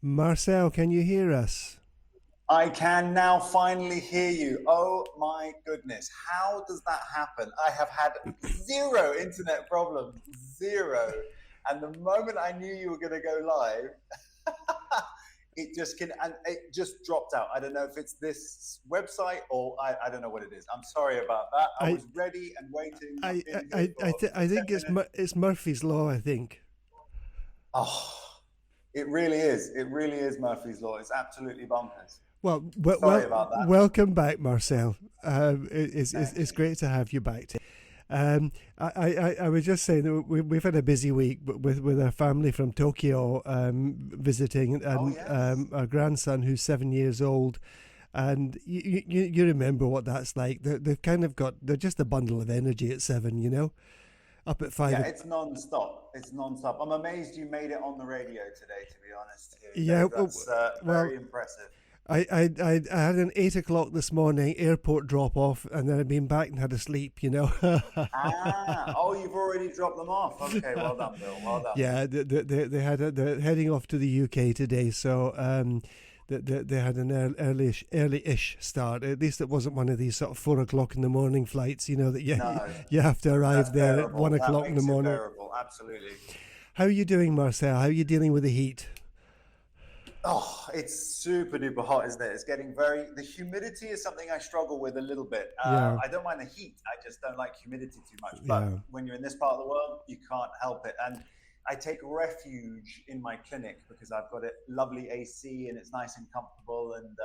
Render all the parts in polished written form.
Marcel, can you hear us? I can now finally hear you. Oh my goodness. How does that happen? I have had zero internet problems, zero. And the moment I knew you were going to go live, and it just dropped out. I don't know if it's this website or I don't know what it is. I'm sorry about that. I I was ready and waiting. I I've been here I I, for th- I 10 think minutes. it's Murphy's law. I think. Oh, it really is. It really is Murphy's Law. It's absolutely bonkers. Sorry about that. Welcome back, Marcel. It's Thank you. great to have you back. I was just saying that we've had a busy week with our family from Tokyo visiting, Oh, and yes. our grandson who's 7 years old. And you remember what that's like. They've kind of got, they're just a bundle of energy at seven, up at Yeah, five. it's non-stop. It's non-stop. I'm amazed you made it on the radio today, to be honest, here, Yeah, Dave. That's well, very impressive. I had an 8 o'clock this morning airport drop off, and then I've been back and had a sleep. Oh, you've already dropped them off. Okay, well done, Bill. Well done. Yeah, they're heading off to the UK today, so they had an early-ish start. At least it wasn't one of these sort of 4 o'clock in the morning flights, that No, you have to that's arrive there at one bearable. That o'clock in the makes it morning. bearable. Absolutely. How are you doing, Marcel? How are you dealing with the heat? Oh, it's super duper hot, isn't it? The humidity is something I struggle with a little bit. Yeah, I don't mind the heat. I just don't like humidity too much. But yeah, when you're in this part of the world, you can't help it. And I take refuge in my clinic because I've got a lovely AC and it's nice and comfortable. And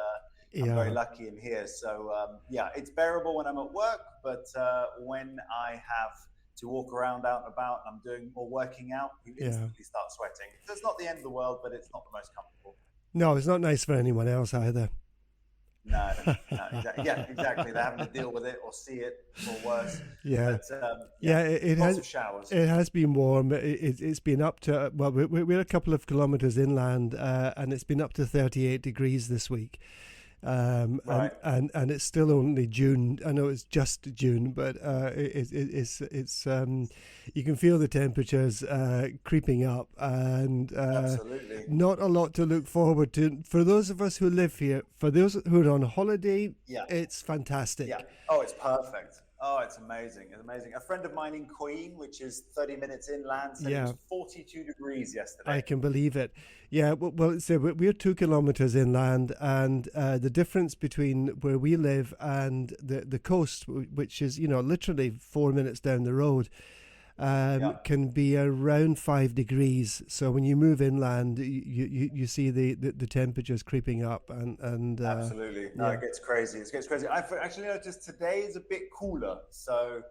I'm very yeah, lucky in here. So, yeah, it's bearable when I'm at work. But when I have to walk around out and about and I'm doing more working out, you yeah. instantly start sweating. So it's not the end of the world, but it's not the most comfortable. No, it's not nice for anyone else either. No, no, exactly. Yeah, exactly. They're having to deal with it or see it or worse. Yeah, But yeah, yeah. It lots has. of showers. It has been warm. It's been up to, well, we're a couple of kilometres inland, and it's been up to 38 degrees this week. Right. And it's still only June. I know it's just June, but it's you can feel the temperatures creeping up, and Absolutely. not a lot to look forward to for those of us who live here. For those who are on holiday, Yeah. it's Yeah. fantastic. Oh, it's perfect. Oh, it's amazing. It's amazing. A friend of mine in Queen, which is 30 minutes inland, said it was Yeah, 42 degrees I yesterday. can believe it. Yeah, well, so we're 2 kilometers inland, and the difference between where we live and the coast, which is literally 4 minutes down the road, Yeah. can be around 5 degrees. So when you move inland, you see the temperatures creeping up, and Absolutely. No, yeah, it gets crazy. It gets crazy. I've actually noticed today is a bit cooler. So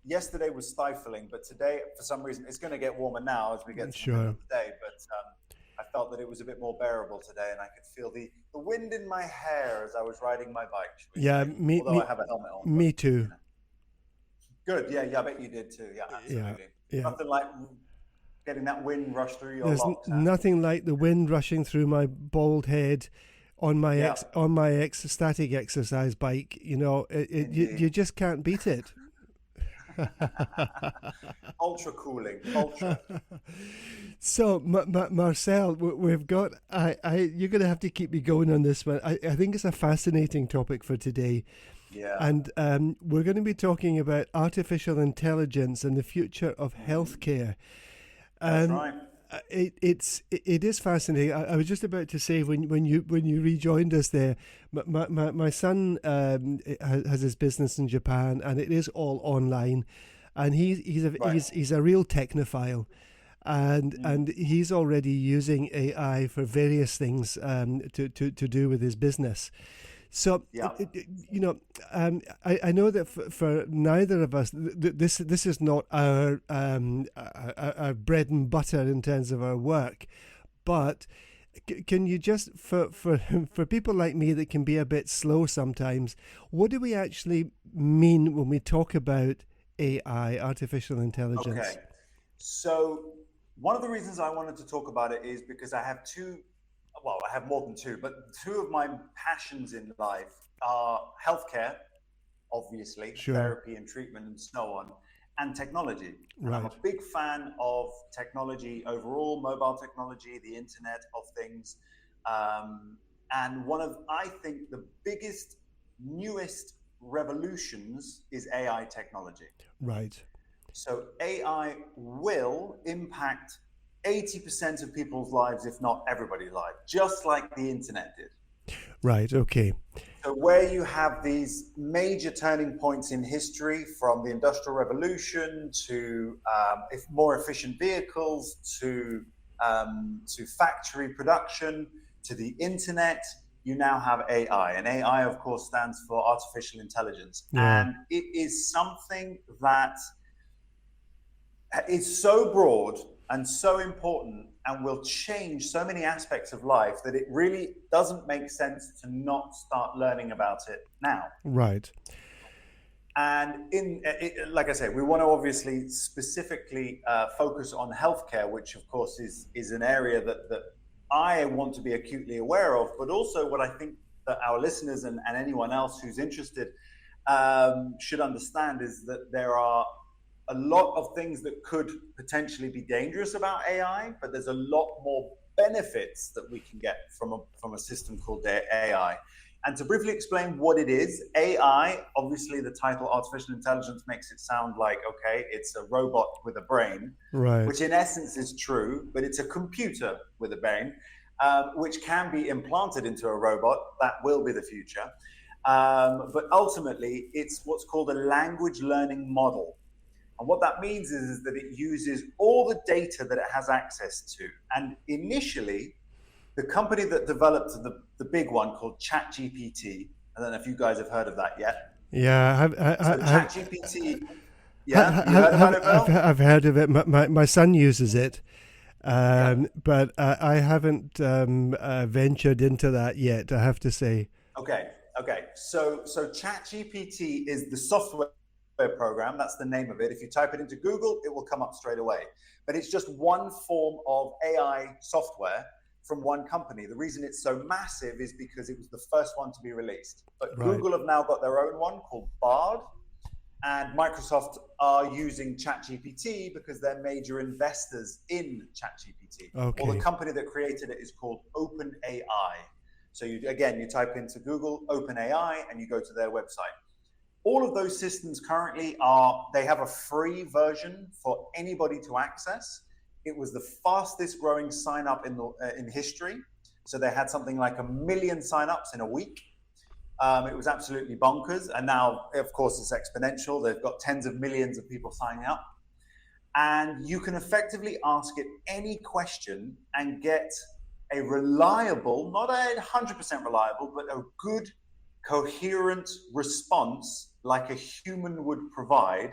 yesterday was stifling, but today, for some reason, it's going to get warmer now as we get to the middle sure. of the day. But I felt that it was a bit more bearable today, and I could feel the wind in my hair as I was riding my bike, shall we Yeah, say? me Although I me have a helmet on, but me too. good. Yeah, yeah, I bet you did too. Yeah, Yeah, absolutely. yeah. Nothing like getting that wind rush through your There's locks, huh? nothing like the wind rushing through my bald head on Yeah, my static exercise bike. You indeed. just can't beat it. Ultra cooling, ultra. So, Marcel, we've got. You're going to have to keep me going on this one. I think it's a fascinating topic for today, Yeah, and we're going to be talking about artificial intelligence and the future of healthcare. that's Um, right. it is fascinating. I was just about to say when you rejoined us there, my son has his business in Japan, and it is all online, and Right. he's a real technophile, and Mm. he's already using AI for various things to do with his business. So, Yeah. I know that for neither of us, this is not our bread and butter in terms of our work, but can you just for people like me that can be a bit slow sometimes, what do we actually mean when we talk about AI, artificial intelligence? Okay. So one of the reasons I wanted to talk about it is because well, I have more than two, but two of my passions in life are healthcare, obviously, Sure, therapy and treatment and so on, and technology. And I'm a right. big fan of technology overall, mobile technology, the Internet of Things. And one of, I think, the biggest, newest revolutions is AI technology. Right. So AI will impact 80% of people's lives, if not everybody's life, just like the internet did. Right. Okay. So where you have these major turning points in history, from the Industrial Revolution to more efficient vehicles, to factory production, to the internet, you now have AI. And AI, of course, stands for artificial intelligence. Yeah. And it is something that is so broad and so important and will change so many aspects of life that it really doesn't make sense to not start learning about it now. Right. And like I say, we want to obviously specifically focus on healthcare, which of course is an area that I want to be acutely aware of, but also what I think that our listeners and anyone else who's interested should understand is that there are a lot of things that could potentially be dangerous about AI, but there's a lot more benefits that we can get from a system called AI. And to briefly explain what it is, AI, obviously the title artificial intelligence makes it sound like, okay, it's a robot with a brain, Right. which in essence is true, but it's a computer with a brain, which can be implanted into a robot. That will be the future. But ultimately, it's what's called a language learning model. And what that means is that it uses all the data that it has access to. And initially, the company that developed the big one called ChatGPT, I don't know if you guys have heard of that yet. Yeah. ChatGPT, yeah, you heard about it, Bill? I've heard of it. My son uses it, but I haven't ventured into that yet, I have to say. Okay. So ChatGPT is the software program. That's the name of it. If you type it into Google, it will come up straight away. But it's just one form of AI software from one company. The reason it's so massive is because it was the first one to be released. But Right. Google have now got their own one called Bard, and Microsoft are using ChatGPT because they're major investors in ChatGPT. Okay. Well, the company that created it is called OpenAI. So you type into Google OpenAI and you go to their website. All of those systems currently they have a free version for anybody to access. It was the fastest growing sign up in history. So they had something like 1 million signups in a week. It was absolutely bonkers. And now, of course, it's exponential. They've got tens of millions of people signing up. And you can effectively ask it any question and get a reliable, not 100% reliable, but a good, coherent response like a human would provide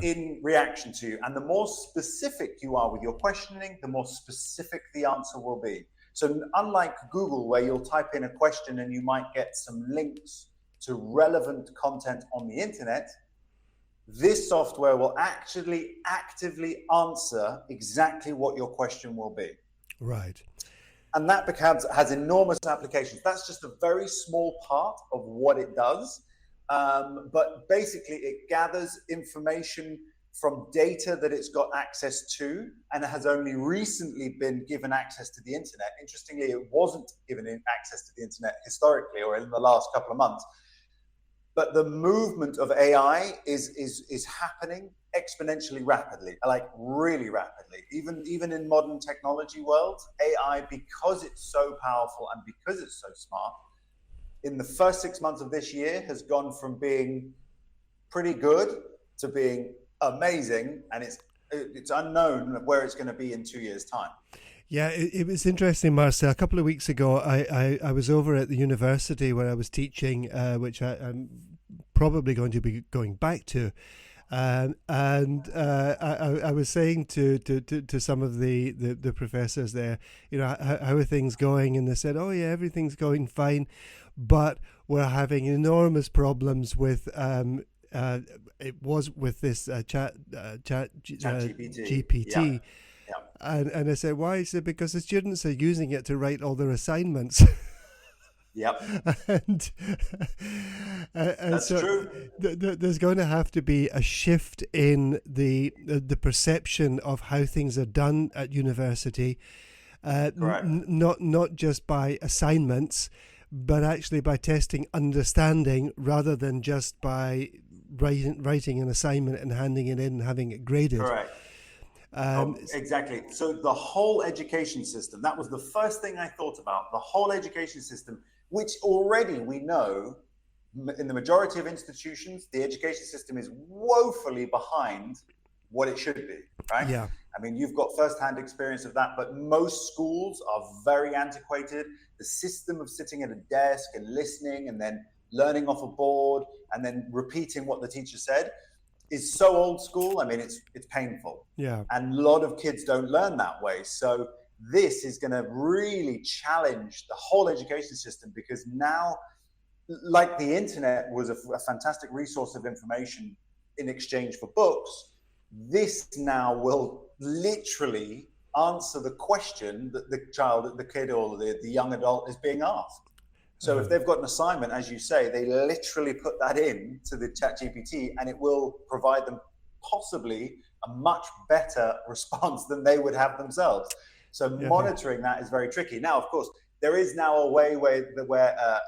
in reaction to you. And the more specific you are with your questioning, the more specific the answer will be. So unlike Google, where you'll type in a question and you might get some links to relevant content on the internet, this software will actually actively answer exactly what your question will be. Right. And that has enormous applications. That's just a very small part of what it does. But basically, it gathers information from data that it's got access to, and it has only recently been given access to the internet. Interestingly, it wasn't given access to the internet historically or in the last couple of months. But the movement of AI is happening exponentially rapidly, like really rapidly. Even in modern technology worlds, AI, because it's so powerful and because it's so smart, in the first 6 months of this year has gone from being pretty good to being amazing, and it's unknown where it's going to be in 2 years' time. Yeah, it was interesting, Marcel. A couple of weeks ago, I was over at the university where I was teaching, which I'm probably going to be going back to. I was saying to some of the professors there, how are things going? And they said, oh yeah, everything's going fine, but we're having enormous problems with it was with this GPT. Yeah. And I said, why? He said, because the students are using it to write all their assignments. Yep. and That's so true. There's going to have to be a shift in the perception of how things are done at university. Correct. Not just by assignments, but actually by testing understanding rather than just by writing an assignment and handing it in and having it graded. Correct. Exactly. So the whole education system, that was the first thing I thought about. The whole education system, which already we know in the majority of institutions, the education system is woefully behind what it should be, right? Yeah. I mean, you've got firsthand experience of that, but most schools are very antiquated. The system of sitting at a desk and listening and then learning off a board and then repeating what the teacher said is so old school. I mean, it's painful. Yeah. And a lot of kids don't learn that way. So this is going to really challenge the whole education system, because now, like the internet was a fantastic resource of information in exchange for books, this now will literally answer the question that the child, the kid, or the young adult is being asked. So if they've got an assignment, as you say, they literally put that in to the ChatGPT, and it will provide them possibly a much better response than they would have themselves. So monitoring that is very tricky. Now, of course, there is now a way where a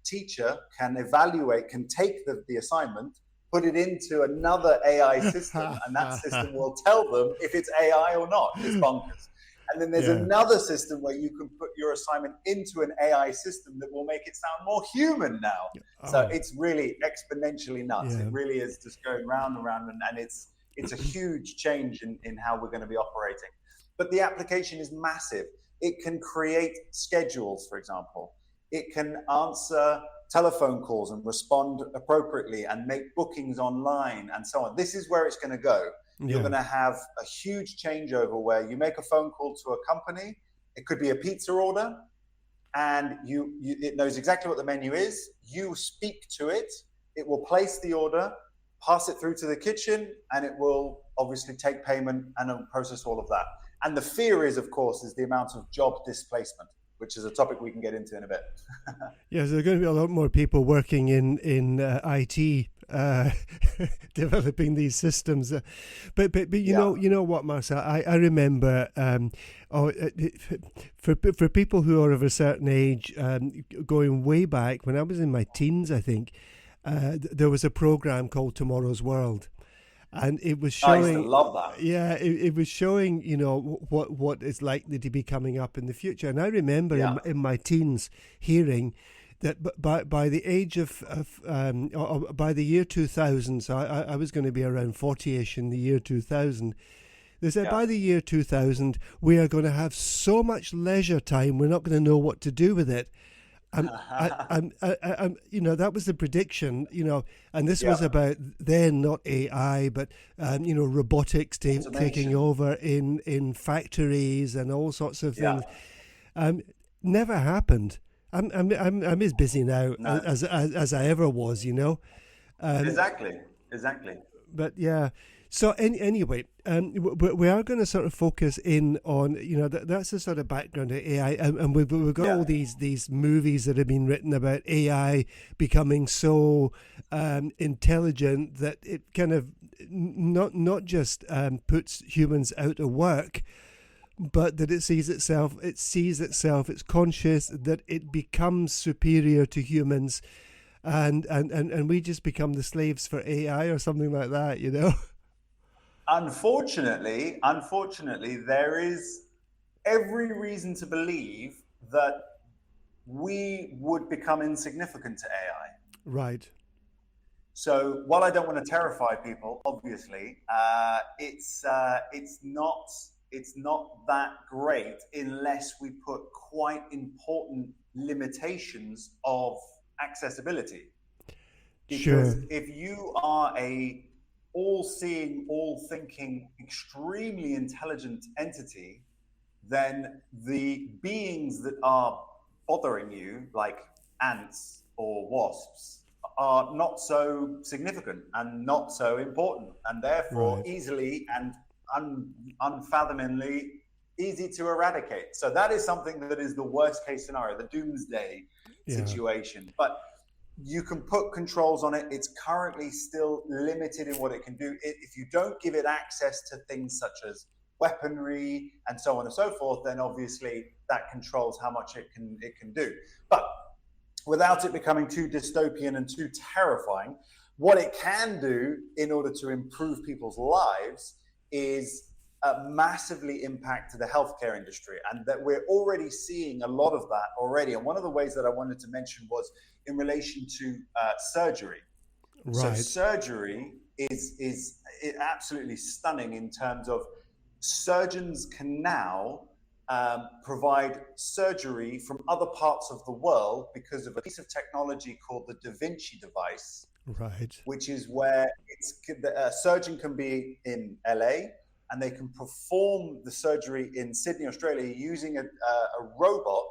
teacher can evaluate, can take the assignment, put it into another AI system, and that system will tell them if it's AI or not. It's bonkers. And then there's another system where you can put your assignment into an AI system that will make it sound more human now. So it's really exponentially nuts. It really is just going round and round, and it's a huge change in how we're going to be operating. But the application is massive. It can create schedules, for example. It can answer telephone calls and respond appropriately and make bookings online and so on. This is where it's going to go. You're going to have a huge changeover where you make a phone call to a company. It could be a pizza order, and it knows exactly what the menu is. You speak to it. It will place the order, pass it through to the kitchen, and it will obviously take payment and process all of that. And the fear is, of course, is the amount of job displacement, which is a topic we can get into in a bit. Yes, there are going to be a lot more people working in IT, developing these systems. But you know what, Marcel, I remember for people who are of a certain age, going way back when I was in my teens, I think there was a program called Tomorrow's World. And it was showing. I used to love that. Yeah, it was showing, what is likely to be coming up in the future. And I remember in my teens hearing that by the age of by the year 2000, so I was going to be around 40-ish in the year 2000. They said by the year 2000 we are going to have so much leisure time we're not going to know what to do with it. That was the prediction, and this was about then not AI, but robotics taking over in factories and all sorts of things. Never happened. I'm as busy now as I ever was, Exactly. But yeah. So anyway, we are going to sort of focus in on, that's the sort of background of AI, and we've got all these movies that have been written about AI becoming so intelligent that it kind of not just puts humans out of work, but that it's conscious, that it becomes superior to humans, and we just become the slaves for AI or something like that, Unfortunately, there is every reason to believe that we would become insignificant to AI. Right. So while I don't want to terrify people, obviously, it's not that great unless we put quite important limitations of accessibility. Because if you are a all-seeing, all-thinking, extremely intelligent entity, then the beings that are bothering you, like ants or wasps, are not so significant and not so important, and therefore easily and unfathomably easy to eradicate. So that is something that is the worst case scenario, the doomsday situation. But you can put controls on it. It's currently still limited in what it can do. If you don't give it access to things such as weaponry and so on and so forth, then obviously that controls how much it can do. But without it becoming too dystopian and too terrifying, what it can do in order to improve people's lives is massively impact the healthcare industry, and that we're already seeing a lot of that already. And one of the ways that I wanted to mention was in relation to surgery. Right. So surgery is absolutely stunning in terms of surgeons can now provide surgery from other parts of the world because of a piece of technology called the Da Vinci device. Right. Which is where a surgeon can be in LA and they can perform the surgery in Sydney, Australia, using a robot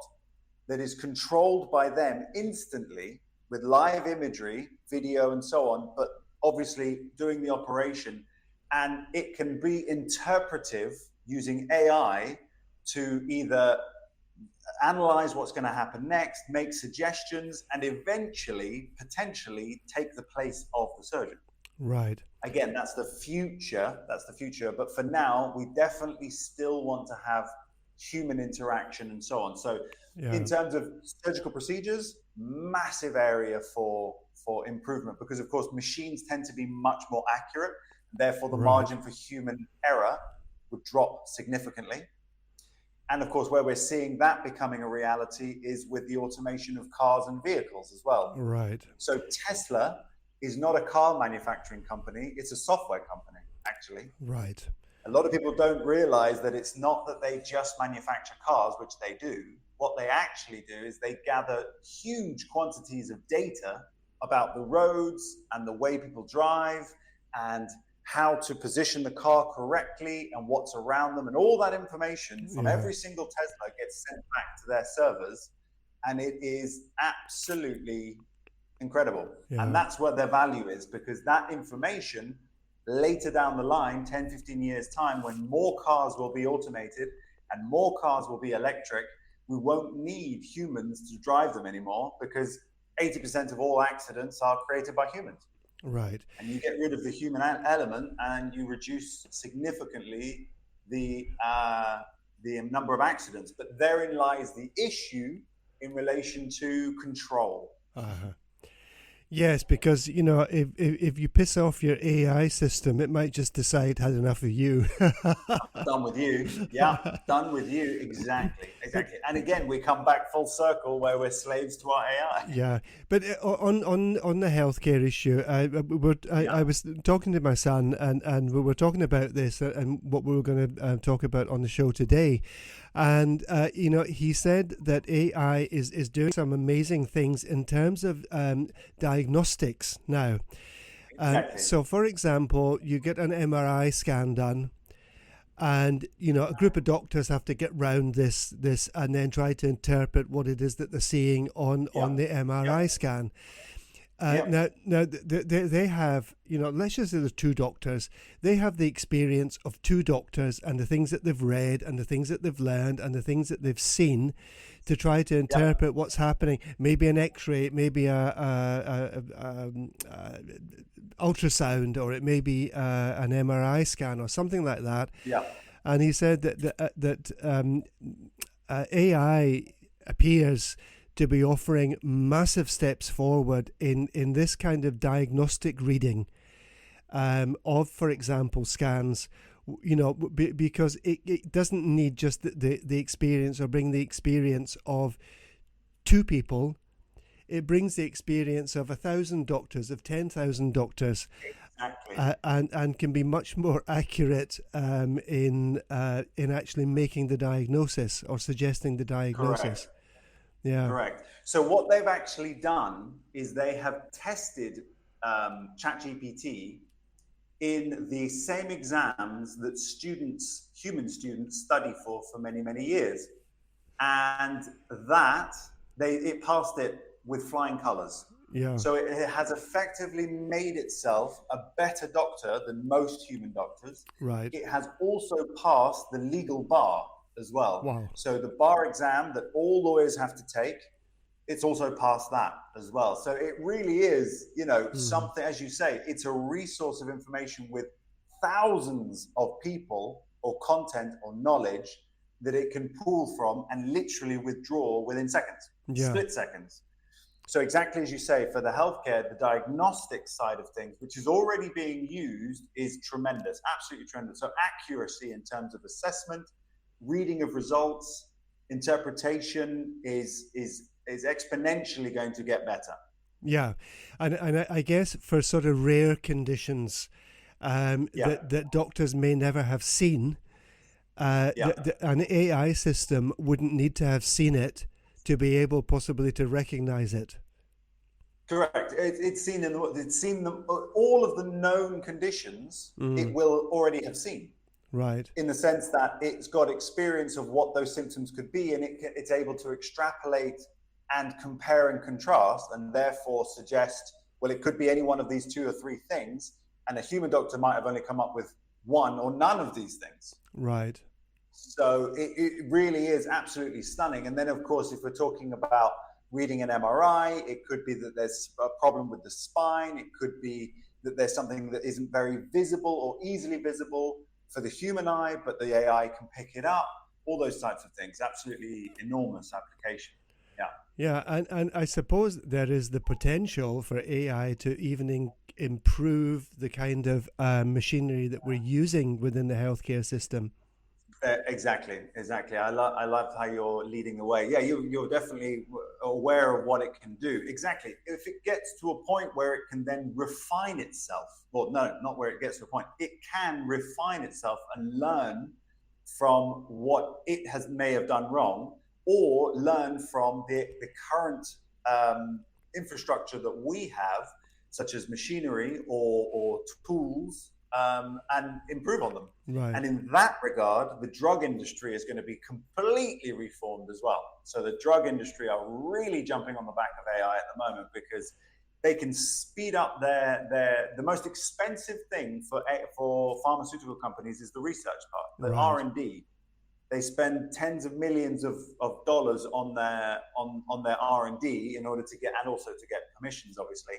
that is controlled by them instantly with live imagery, video, and so on, but obviously doing the operation. And it can be interpretive using AI to either analyze what's going to happen next, make suggestions, and eventually, potentially, take the place of the surgeon. Right. Again, that's the future. But for now, we definitely still want to have human interaction and so on. So in terms of surgical procedures, massive area for improvement, because of course machines tend to be much more accurate. Therefore, the margin for human error would drop significantly. And of course, where we're seeing that becoming a reality is with the automation of cars and vehicles as well. Right. So Tesla is not a car manufacturing company, it's a software company, actually. Right. A lot of people don't realize that it's not that they just manufacture cars, which they do. What they actually do is they gather huge quantities of data about the roads and the way people drive and how to position the car correctly and what's around them, and all that information from every single Tesla gets sent back to their servers, and it is absolutely incredible. And that's what their value is, because that information later down the line, 10, 15 years time, when more cars will be automated and more cars will be electric, we won't need humans to drive them anymore, because 80% of all accidents are created by humans. Right. And you get rid of the human element and you reduce significantly the number of accidents. But therein lies the issue in relation to control. Yes, because, you know, if you piss off your AI system, it might just decide had enough of you. Done with you. Yeah, done with you. Exactly. And again, we come back full circle where we're slaves to our AI. Yeah, but on the healthcare issue, I was talking to my son, and we were talking about this and what we were going to talk about on the show today. And, you know, he said that AI is doing some amazing things in terms of diagnostics now. Exactly. So, for example, you get an MRI scan done, and, you know, a group of doctors have to get round this and then try to interpret what it is that they're seeing on the MRI scan. Now they have, you know, let's just say there's two doctors. They have the experience of two doctors and the things that they've read and the things that they've learned and the things that they've seen to try to interpret what's happening. Maybe an X-ray, maybe a ultrasound, or it may be an MRI scan or something like that. Yeah. And he said that AI appears to be offering massive steps forward in this kind of diagnostic reading of, for example, scans, you know, because it doesn't need just the experience or bring the experience of two people. It brings the experience of 1,000 doctors, of 10,000 doctors. Exactly. And can be much more accurate in actually making the diagnosis or suggesting the diagnosis. Correct. Yeah. Correct. So what they've actually done is they have tested ChatGPT in the same exams that human students study for many, many years. And that, it passed it with flying colors. Yeah. So it has effectively made itself a better doctor than most human doctors. Right. It has also passed the legal bar as well. Wow. So the bar exam that all lawyers have to take, it's also passed that as well. So it really is, you know, something, as you say, it's a resource of information with thousands of people or content or knowledge that it can pull from and literally withdraw within seconds, split seconds. So exactly as you say, for the healthcare, the diagnostic side of things, which is already being used, is tremendous, absolutely tremendous. So accuracy in terms of assessment, reading of results, interpretation is exponentially going to get better. Yeah, and I guess for sort of rare conditions that doctors may never have seen, an AI system wouldn't need to have seen it to be able possibly to recognize it. Correct. It's seen all of the known conditions. It will already have seen. Right. In the sense that it's got experience of what those symptoms could be, and it's able to extrapolate and compare and contrast, and therefore suggest, well, it could be any one of these 2 or 3 things, and a human doctor might have only come up with one or none of these things. Right. So it really is absolutely stunning. And then, of course, if we're talking about reading an MRI, it could be that there's a problem with the spine. It could be that there's something that isn't very visible or easily visible for the human eye, but the AI can pick it up. All those types of things. Absolutely enormous application. Yeah. Yeah, and I suppose there is the potential for AI to even improve the kind of machinery that we're using within the healthcare system. Exactly. I love how you're leading the way. Yeah, you're definitely aware of what it can do. Exactly. If it gets to a point where it can then refine itself, well, no, not where it gets to a point. It can refine itself and learn from what it may have done wrong, or learn from the current infrastructure that we have, such as machinery or tools, and improve on them. Right. And in that regard, the drug industry is going to be completely reformed as well. So the drug industry are really jumping on the back of AI at the moment, because they can speed up the most expensive thing for pharmaceutical companies is the research part, the R&D. They spend tens of millions of dollars on their R&D in order to get, and also to get permissions, obviously.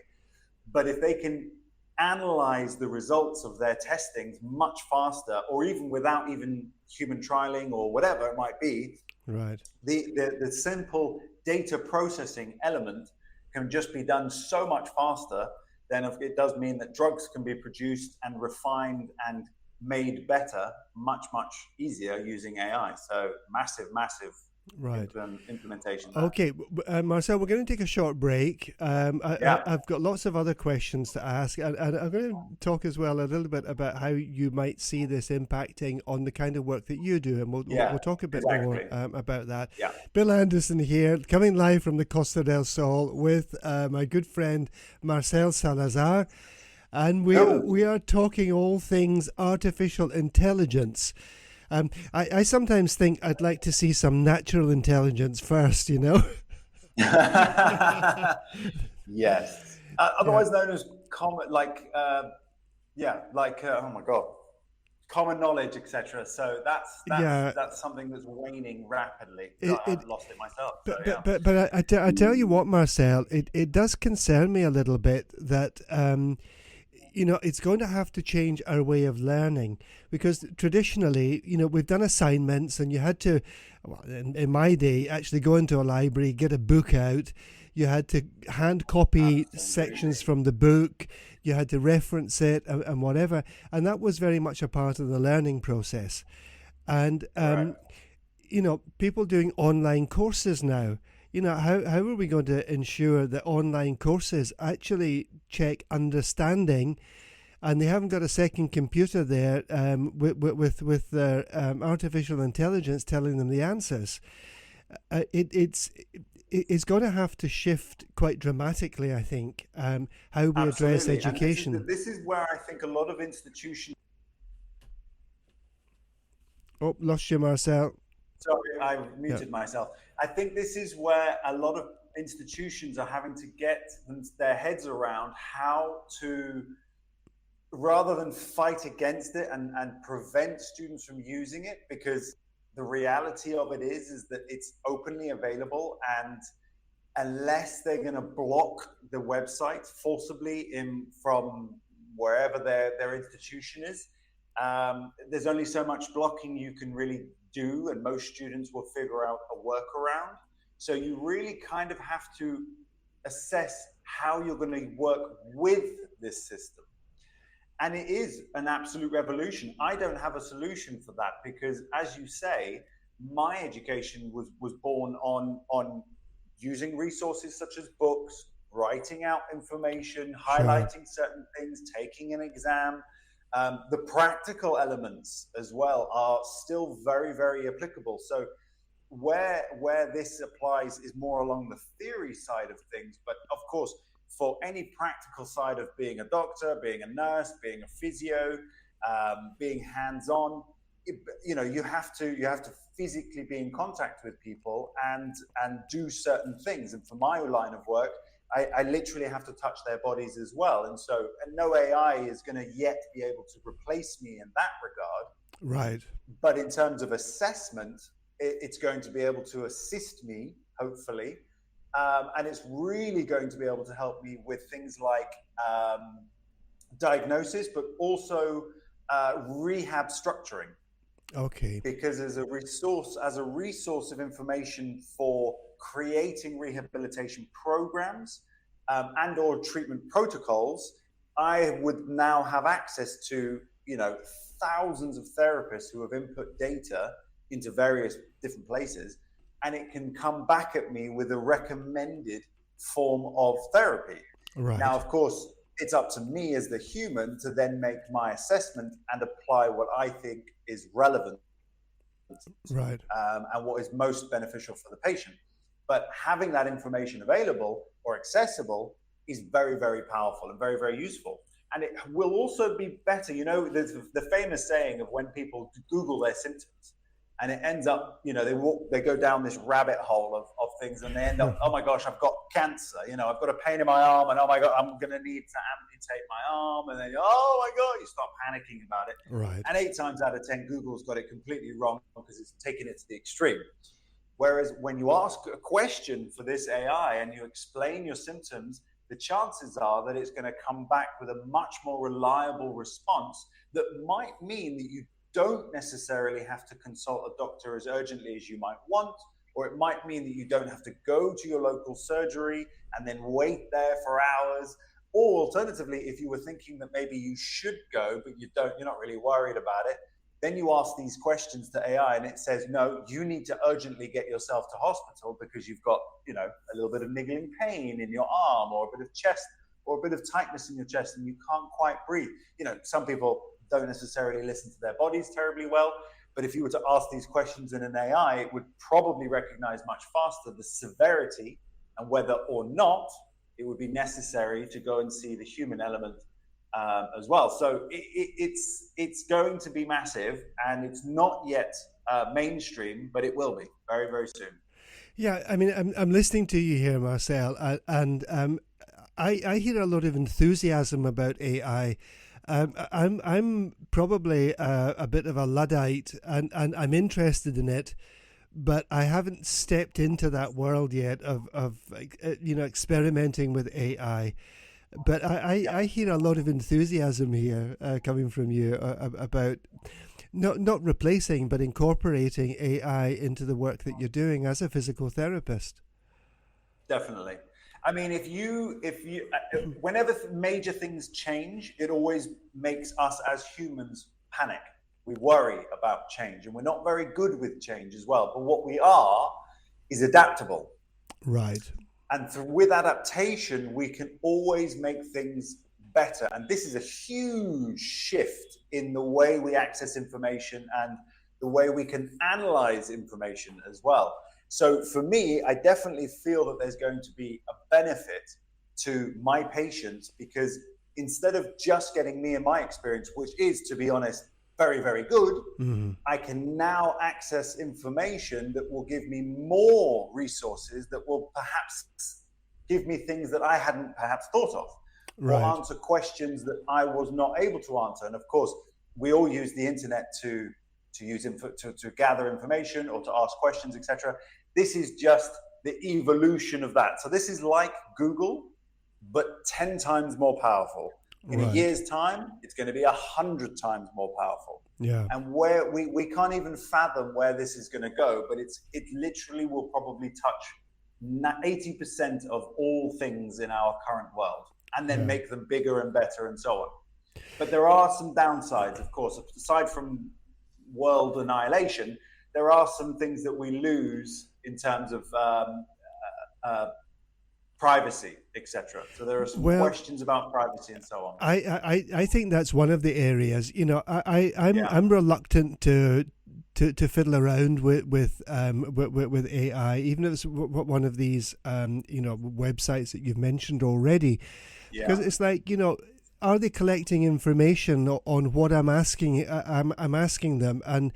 But if they can analyze the results of their testings much faster, or even without even human trialing or whatever it might be, right, the simple data processing element can just be done so much faster, then it does mean that drugs can be produced and refined and made better much easier using AI. So massive implementation there. Okay, Marcel, we're going to take a short break. I've got lots of other questions to ask, and I'm going to talk as well a little bit about how you might see this impacting on the kind of work that you do, and we'll talk a bit more about that. Yeah. Bill Anderson here, coming live from the Costa del Sol with my good friend Marcel Salazar. And we are talking all things artificial intelligence. I sometimes think I'd like to see some natural intelligence first, you know? Yes. Otherwise known as common, oh my God, common knowledge, etc. So that's something that's waning rapidly. I've lost it myself. But I tell you what, Marcel, it does concern me a little bit that it's going to have to change our way of learning, because traditionally, we've done assignments, and you had to, in my day, actually go into a library, get a book out. You had to hand copy sections from the book. You had to reference it and whatever. And that was very much a part of the learning process. And, people doing online courses now, how are we going to ensure that online courses actually check understanding, and they haven't got a second computer there with their artificial intelligence telling them the answers? It's going to have to shift quite dramatically, I think, how we address education. And this is where I think a lot of institutions... Oh, lost you, Marcel. Sorry, I muted myself. I think this is where a lot of institutions are having to get their heads around how to, rather than fight against it and prevent students from using it, because the reality of it is that it's openly available, and unless they're going to block the website forcibly from wherever their institution is, There's only so much blocking you can really do, and most students will figure out a workaround. So you really kind of have to assess how you're going to work with this system. And it is an absolute revolution. I don't have a solution for that because, as you say, my education was born on using resources such as books, writing out information, Sure. highlighting certain things, taking an exam. The practical elements as well are still very, very applicable. So where this applies is more along the theory side of things. But of course, for any practical side of being a doctor, being a nurse, being a physio, being hands-on, you have to physically be in contact with people and do certain things. And for my line of work, I literally have to touch their bodies as well. And no AI is going to yet be able to replace me in that regard. Right. But in terms of assessment, it's going to be able to assist me, hopefully. And it's really going to be able to help me with things like diagnosis, but also rehab structuring. Okay. Because as a resource of information for creating rehabilitation programs and or treatment protocols, I would now have access to thousands of therapists who have input data into various different places, and it can come back at me with a recommended form of therapy. Right. Now, of course, it's up to me as the human to then make my assessment and apply what I think is relevant, right, and what is most beneficial for the patient. But having that information available or accessible is very, very powerful and very, very useful. And it will also be better. There's the famous saying of when people Google their symptoms, and it ends up, they go down this rabbit hole of things, and they end up, oh my gosh, I've got cancer. I've got a pain in my arm, and oh my God, I'm going to need to amputate my arm. And then, oh my God, you start panicking about it. right. And 8 times out of 10, Google's got it completely wrong because it's taken it to the extreme. Whereas when you ask a question for this AI and you explain your symptoms, the chances are that it's going to come back with a much more reliable response that might mean that you don't necessarily have to consult a doctor as urgently as you might want, or it might mean that you don't have to go to your local surgery and then wait there for hours. Or alternatively, if you were thinking that maybe you should go, but you're not really worried about it, then you ask these questions to AI and it says, no, you need to urgently get yourself to hospital because you've got, a little bit of niggling pain in your arm, or a bit of chest, or a bit of tightness in your chest, and you can't quite breathe. Some people don't necessarily listen to their bodies terribly well, but if you were to ask these questions in an AI, it would probably recognize much faster the severity and whether or not it would be necessary to go and see the human element as well. So it's going to be massive, and it's not yet mainstream, but it will be very, very soon. Yeah, I mean, I'm listening to you here, Marcel, and I hear a lot of enthusiasm about AI. I'm probably a bit of a Luddite, and I'm interested in it, but I haven't stepped into that world yet of experimenting with AI. But I hear a lot of enthusiasm here coming from you about not replacing, but incorporating AI into the work that you're doing as a physical therapist. Definitely. I mean, if you, whenever major things change, it always makes us as humans panic. We worry about change, and we're not very good with change as well. But what we are is adaptable. Right. And with adaptation, we can always make things better. And this is a huge shift in the way we access information and the way we can analyze information as well. So for me, I definitely feel that there's going to be a benefit to my patients, because instead of just getting me and my experience, which is, to be honest, very, very good, mm-hmm. I can now access information that will give me more resources that will perhaps give me things that I hadn't perhaps thought of, right. Or answer questions that I was not able to answer. And of course, we all use the internet to gather information or to ask questions, etc. This is just the evolution of that. So this is like Google, but 10 times more powerful. In a Right. year's time, it's going to be 100 times more powerful. Yeah. And where we can't even fathom where this is going to go, but it literally will probably touch 80% of all things in our current world, and then Yeah. make them bigger and better and so on. But there are some downsides, of course. Aside from world annihilation, there are some things that we lose in terms of privacy, etc. So there are some Well, questions about privacy and so on. I think that's one of the areas. You know, Yeah. I'm reluctant to fiddle around with AI, even if it's one of these websites that you've mentioned already, because Yeah. it's like, are they collecting information on what I'm asking? I'm asking them, and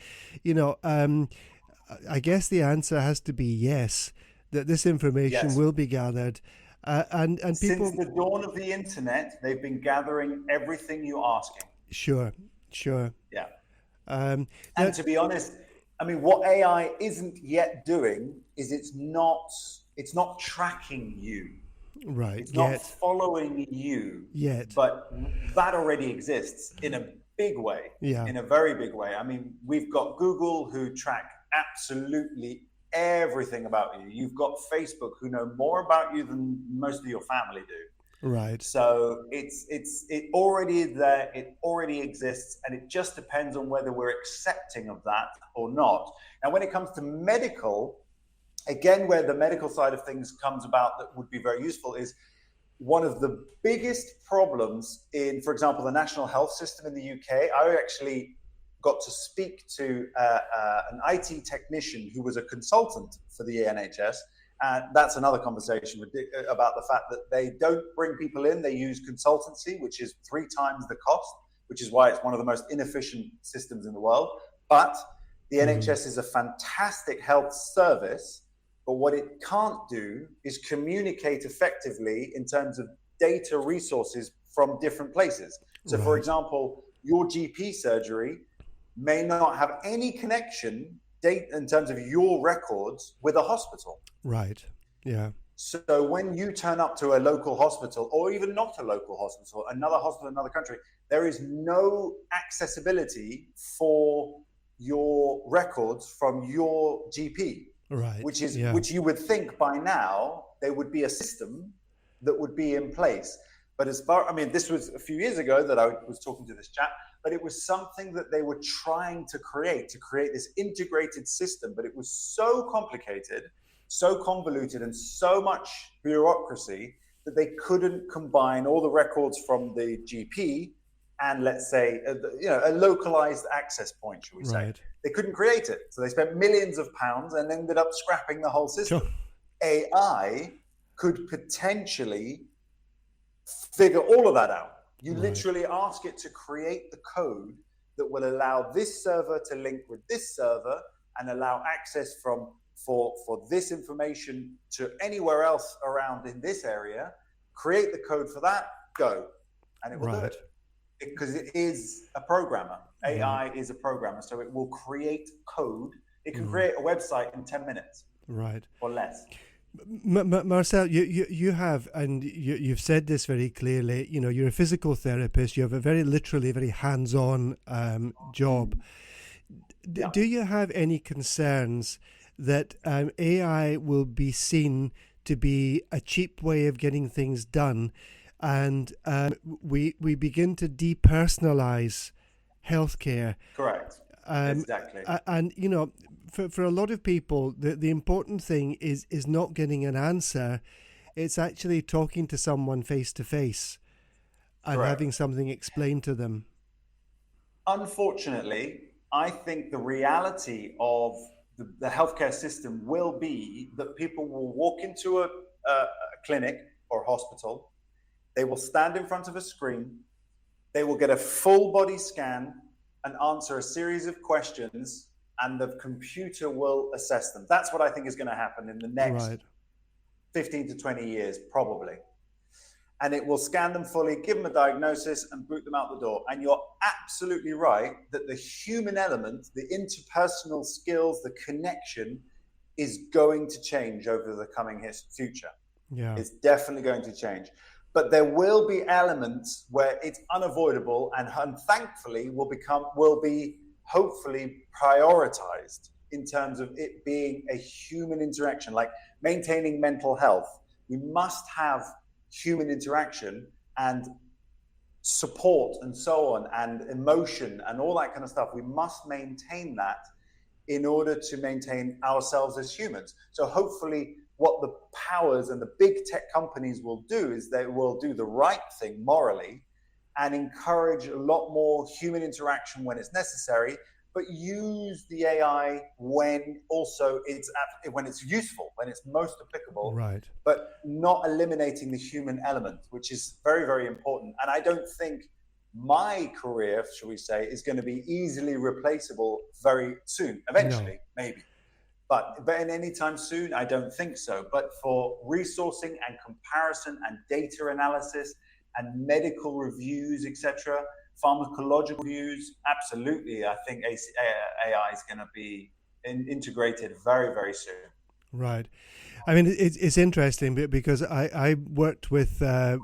I guess the answer has to be yes. That this information Yes. will be gathered, and Since people. the dawn of the internet, they've been gathering everything you're asking. Sure, sure. Yeah. Um, And now, to be honest, I mean, what AI isn't yet doing is it's not tracking you. right, It's not yet, following you, yet, but that already exists in a big way, yeah, in a very big way. I mean, we've got Google who track absolutely everything about you. You've got Facebook who know more about you than most of your family do. right, So it already is there, it already exists, and it just depends on whether we're accepting of that or not. Now, when it comes to medical, again, where the medical side of things comes about that would be very useful is one of the biggest problems in, for example, the national health system in the UK. I actually got to speak to an IT technician who was a consultant for the NHS. And that's another conversation about the fact that they don't bring people in. They use consultancy, which is 3 times the cost, which is why it's one of the most inefficient systems in the world. But the NHS is a fantastic health service. But what it can't do is communicate effectively in terms of data resources from different places. So, for right, example, your GP surgery may not have any connection in terms of your records with a hospital. right, yeah, So when you turn up to a local hospital, or even not a local hospital, in another country, there is no accessibility for your records from your GP, right, yeah, which you would think by now there would be a system that would be in place. But this was a few years ago that I was talking to this chap, but it was something that they were trying to create this integrated system. But it was so complicated, so convoluted, and so much bureaucracy that they couldn't combine all the records from the GP and, let's say, a localized access point, shall we say. right. They couldn't create it. So they spent millions of pounds and ended up scrapping the whole system. Sure. AI could potentially figure all of that out. You Right. literally ask it to create the code that will allow this server to link with this server and allow access for this information to anywhere else around in this area. Create the code for that, go, and it will do Right. it. Because it is a programmer. AI is a programmer, so it will create code. It can create a website in 10 minutes Right. or less. Marcel, you have, and you've said this very clearly. You're a physical therapist. You have a very literally, very hands-on job. Yeah. Do you have any concerns that AI will be seen to be a cheap way of getting things done, and we begin to depersonalize healthcare? Correct. Exactly. And for a lot of people, the important thing is not getting an answer. It's actually talking to someone face to face and Correct. having something explained to them. Unfortunately, I think the reality of the healthcare system will be that people will walk into a clinic or hospital. They will stand in front of a screen. They will get a full body scan and answer a series of questions, and the computer will assess them. That's what I think is going to happen in the next 15 to 20 years, probably. And it will scan them fully, give them a diagnosis, and boot them out the door. And you're absolutely right that the human element, the interpersonal skills, the connection is going to change over the coming future. Yeah. It's definitely going to change. But there will be elements where it's unavoidable and thankfully will be hopefully prioritized in terms of it being a human interaction, like maintaining mental health. We must have human interaction and support and so on, and emotion and all that kind of stuff. We must maintain that in order to maintain ourselves as humans. So hopefully what the powers and the big tech companies will do is they will do the right thing morally and encourage a lot more human interaction when it's necessary, but use the AI when it's useful, when it's most applicable, Right. but not eliminating the human element, which is very, very important. And I don't think my career, shall we say, is going to be easily replaceable very soon. Eventually, maybe. But in any time soon, I don't think so. But for resourcing and comparison and data analysis and medical reviews, etc., pharmacological reviews, absolutely, I think AI is going to be integrated very, very soon. Right. I mean, it's interesting because I worked with a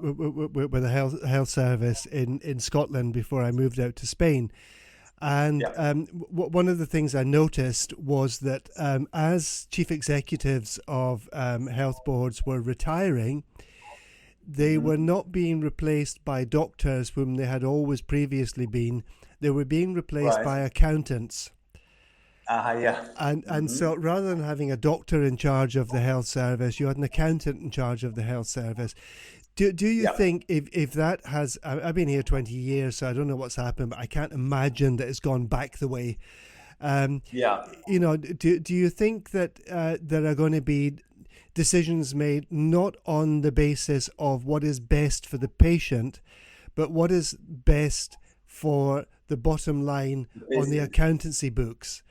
health service in Scotland before I moved out to Spain. And one of the things I noticed was that as chief executives of health boards were retiring, they were not being replaced by doctors whom they had always previously been. They were being replaced by accountants. And so rather than having a doctor in charge of the health service, you had an accountant in charge of the health service. Do you think if that has, I've been here 20 years, so I don't know what's happened, but I can't imagine that it's gone back the way. You know, do you think that there are going to be decisions made not on the basis of what is best for the patient, but what is best for the bottom line on the accountancy books?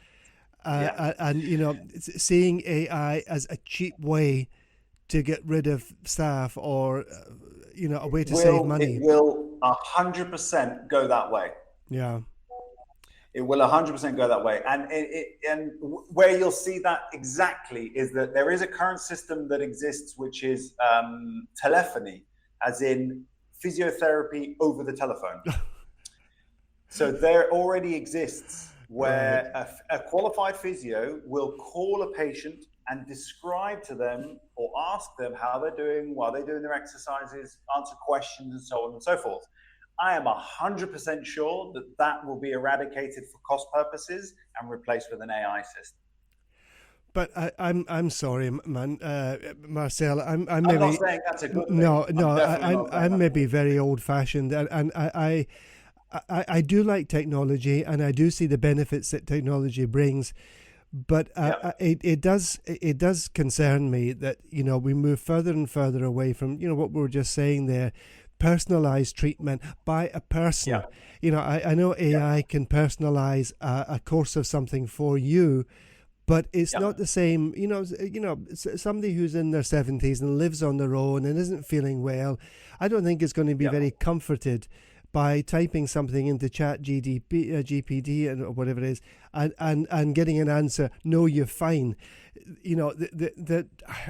And, you know, seeing AI as a cheap way to get rid of staff or, you know, a way to save money. It will 100% go that way. Yeah. It will 100% go that way. And where you'll see that exactly is that there is a current system that exists, which is telephony, as in physiotherapy over the telephone. So there already exists where a qualified physio will call a patient and describe to them or ask them how they're doing while they're doing their exercises, answer questions and so on and so forth. I am 100% sure that that will be eradicated for cost purposes and replaced with an AI system. But I'm sorry, man, Marcel. I'm maybe not saying that's a good thing. I'm maybe very old-fashioned, and I do like technology, and I do see the benefits that technology brings. But it does concern me that, you know, we move further and further away from, you know, what we were just saying there, personalized treatment by a person. You know, I know AI can personalize a course of something for you, but it's not the same. You know, somebody who's in their 70s and lives on their own and isn't feeling well, I don't think is going to be very comforted by typing something into GPT or whatever it is, and getting an answer, no, you're fine. You know,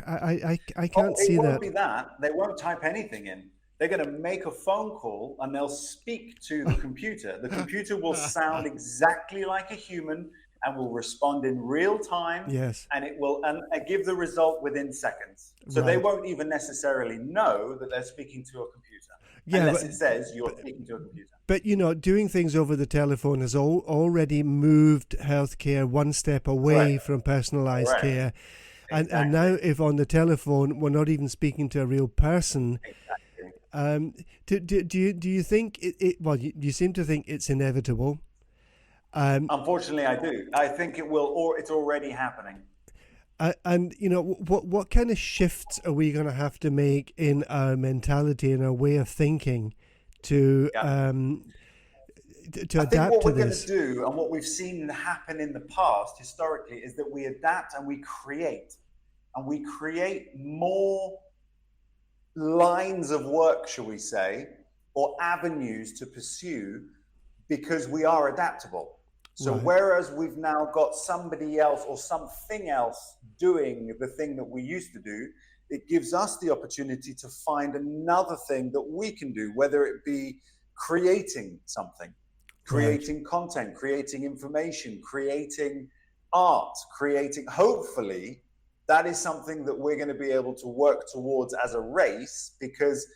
I can't see that. It won't be that. They won't type anything in. They're going to make a phone call and they'll speak to the computer. The computer will sound exactly like a human and will respond in real time. Yes. And it will give the result within seconds. So they won't even necessarily know that they're speaking to a computer. Unless it says you're speaking to a computer. But, you know, doing things over the telephone has already moved healthcare one step away from personalized care. Exactly. And now if on the telephone we're not even speaking to a real person, do you think well, you seem to think it's inevitable. Unfortunately, I do. I think it will, or it's already happening. And you know, what kind of shifts are we going to have to make in our mentality and our way of thinking to adapt to this? I think what we're going to do, and what we've seen happen in the past historically, is that we adapt and we create more lines of work, shall we say, or avenues to pursue, because we are adaptable. So whereas we've now got somebody else or something else doing the thing that we used to do, it gives us the opportunity to find another thing that we can do, whether it be creating something, creating content, creating information, creating art, creating, hopefully, that is something that we're going to be able to work towards as a race, because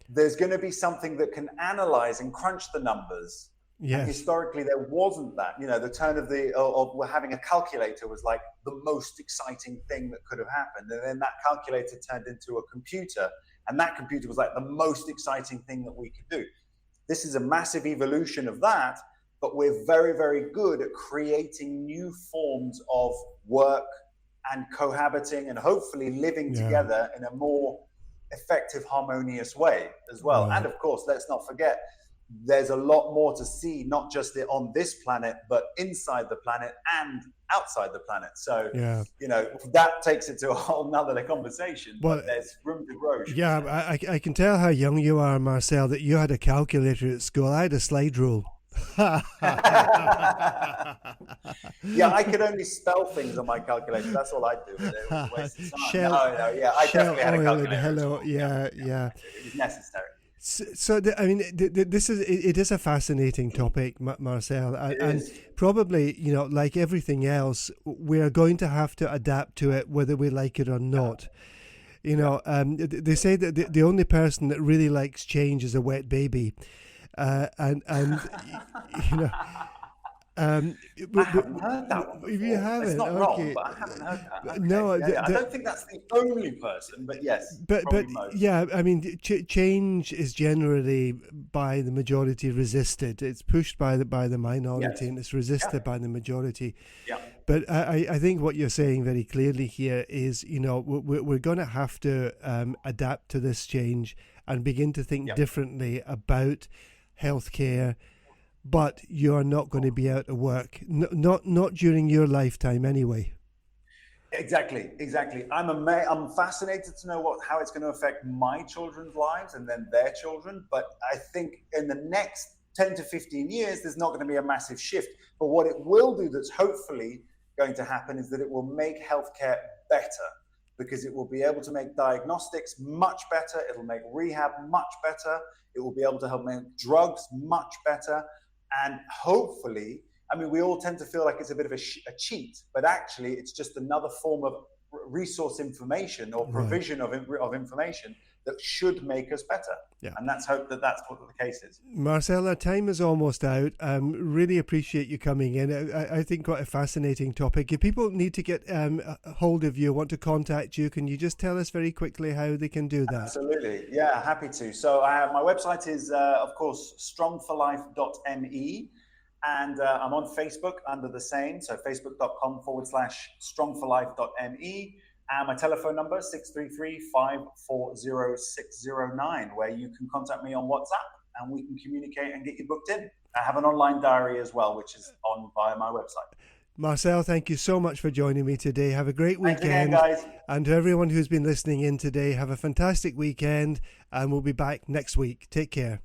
there's going to be something that can analyze and crunch the numbers. Yes. And historically, there wasn't that. The turn of having a calculator was like the most exciting thing that could have happened. And then that calculator turned into a computer, and that computer was like the most exciting thing that we could do. This is a massive evolution of that, but we're very, very good at creating new forms of work and cohabiting and hopefully living together in a more effective, harmonious way as well. Right. And of course, let's not forget, there's a lot more to see, not just on this planet, but inside the planet and outside the planet. So, that takes it to a whole nother conversation. But there's room to grow. Yeah, I can tell how young you are, Marcel, that you had a calculator at school. I had a slide rule. Yeah, I could only spell things on my calculator. That's all I do with it. It was a waste of time. I definitely had a calculator. Hello, yeah. It was necessary. So it is a fascinating topic, Marcel, and probably, like everything else, we are going to have to adapt to it whether we like it or not. They say that the only person that really likes change is a wet baby, and I haven't heard that one before. You haven't? It's not okay. wrong, but I haven't heard that. Okay. No, I don't think that's the only person, but yes. But yeah, I mean, change is generally by the majority resisted. It's pushed by the minority, and it's resisted by the majority. Yeah. But I think what you're saying very clearly here is, we're going to have to adapt to this change and begin to think differently about healthcare. But you're not going to be out of work, not during your lifetime anyway. Exactly. I'm fascinated to know how it's going to affect my children's lives and then their children. But I think in the next 10 to 15 years, there's not going to be a massive shift. But what it will do that's hopefully going to happen is that it will make healthcare better, because it will be able to make diagnostics much better. It'll make rehab much better. It will be able to help make drugs much better. And hopefully, I mean, we all tend to feel like it's a bit of a cheat, but actually it's just another form of resource information or provision of information that should make us better. Yeah. And let's hope that that's what the case is. Marcel, our time is almost out. Really appreciate you coming in. I think quite a fascinating topic. If people need to get hold of you, want to contact you, can you just tell us very quickly how they can do that? Absolutely. Yeah, happy to. So my website is, of course, strongforlife.me. And I'm on Facebook under the same. So facebook.com/strongforlife.me. And my telephone number, 633-540-609, where you can contact me on WhatsApp and we can communicate and get you booked in. I have an online diary as well, which is on via my website. Marcel, thank you so much for joining me today. Have a great weekend. Thanks again, guys. And to everyone who's been listening in today, have a fantastic weekend, and we'll be back next week. Take care.